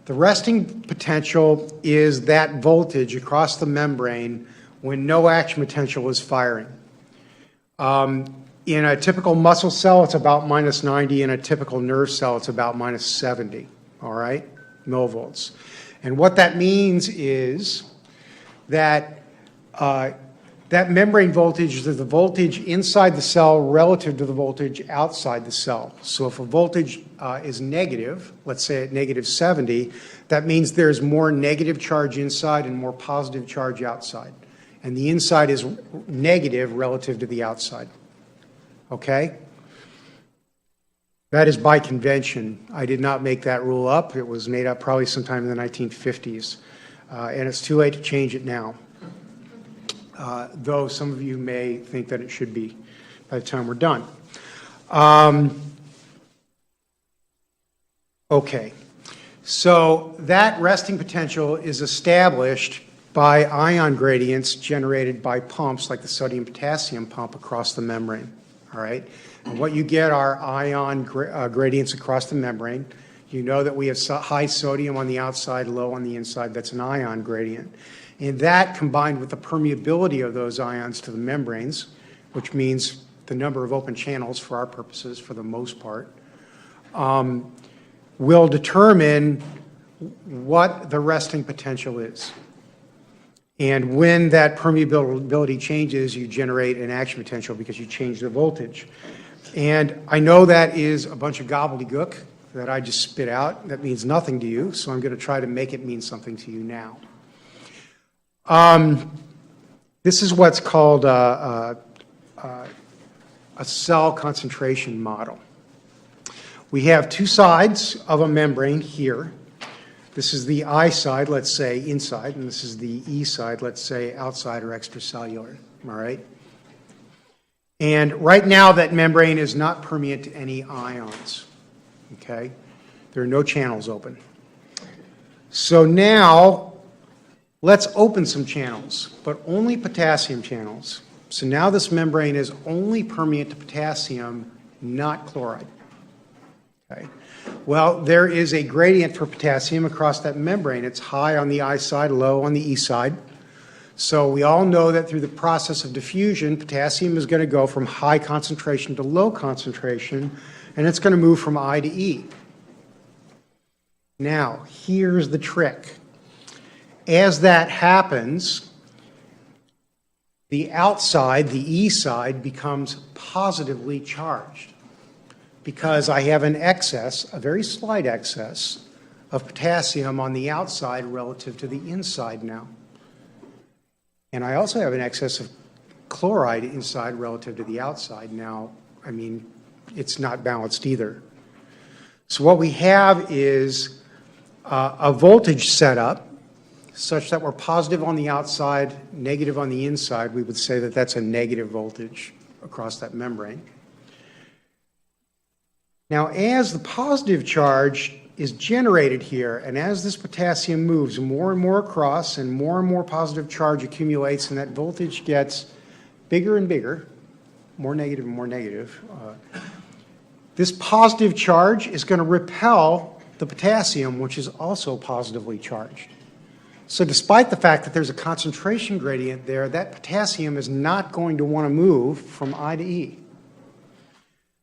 The resting potential is that voltage across the membrane when no action potential is firing. In a typical muscle cell, it's about minus 90. In a typical nerve cell, it's about minus 70, all right, millivolts. And what that means is that that membrane voltage is the voltage inside the cell relative to the voltage outside the cell. So if a voltage is negative, let's say at negative 70, that means there's more negative charge inside and more positive charge outside. And the inside is negative relative to the outside. Okay? That is by convention. I did not make that rule up. It was made up probably sometime in the 1950s. And it's too late to change it now. Though some of you may think that it should be by the time we're done. Okay. So that resting potential is established by ion gradients generated by pumps like the sodium-potassium pump across the membrane. All right? And what you get are ion gradients across the membrane. You know that we have high sodium on the outside, low on the inside. That's an ion gradient. And that, combined with the permeability of those ions to the membranes, which means the number of open channels for our purposes for the most part, will determine what the resting potential is. And when that permeability changes, you generate an action potential because you change the voltage. And I know that is a bunch of gobbledygook that I just spit out. That means nothing to you, so I'm going to try to make it mean something to you now. This is what's called a cell concentration model. We have two sides of a membrane here. This is the I side, let's say, inside, and this is the E side, let's say, outside or extracellular, all right? And right now, that membrane is not permeant to any ions, okay? There are no channels open. So now, let's open some channels, but only potassium channels. So now this membrane is only permeant to potassium, not chloride. Okay. Well, there is a gradient for potassium across that membrane. It's high on the I side, low on the E side. So we all know that through the process of diffusion, potassium is going to go from high concentration to low concentration, and it's going to move from I to E. Now, here's the trick. As that happens, the outside, the E side, becomes positively charged because I have an excess, a very slight excess, of potassium on the outside relative to the inside now. And I also have an excess of chloride inside relative to the outside now. I mean, it's not balanced either. So what we have is a voltage setup such that we're positive on the outside, negative on the inside. We would say that that's a negative voltage across that membrane. Now, as the positive charge is generated here, and as this potassium moves more and more across and more positive charge accumulates, and that voltage gets bigger and bigger, more negative and more negative, this positive charge is going to repel the potassium, which is also positively charged. So despite the fact that there's a concentration gradient there, that potassium is not going to want to move from I to E.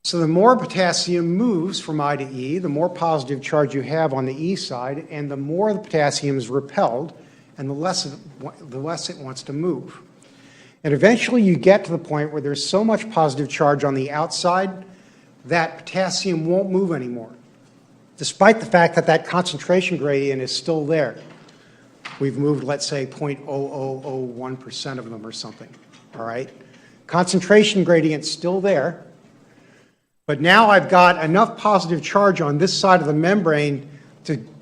So the more potassium moves from I to E, the more positive charge you have on the E side, and the more the potassium is repelled, and the less it wants to move. And eventually you get to the point where there's so much positive charge on the outside that potassium won't move anymore, despite the fact that that concentration gradient is still there. We've moved, let's say, 0.0001% of them or something, all right? Concentration gradient's still there, but now I've got enough positive charge on this side of the membrane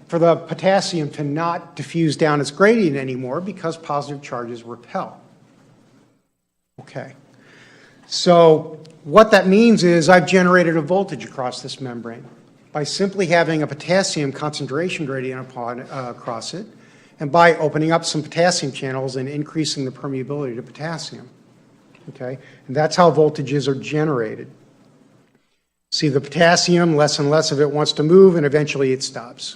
for the potassium to not diffuse down its gradient anymore because positive charges repel. Okay. So what that means is I've generated a voltage across this membrane by simply having a potassium concentration gradient across it, and by opening up some potassium channels and increasing the permeability to potassium. Okay? And that's how voltages are generated. See the potassium, less and less of it wants to move, and eventually it stops.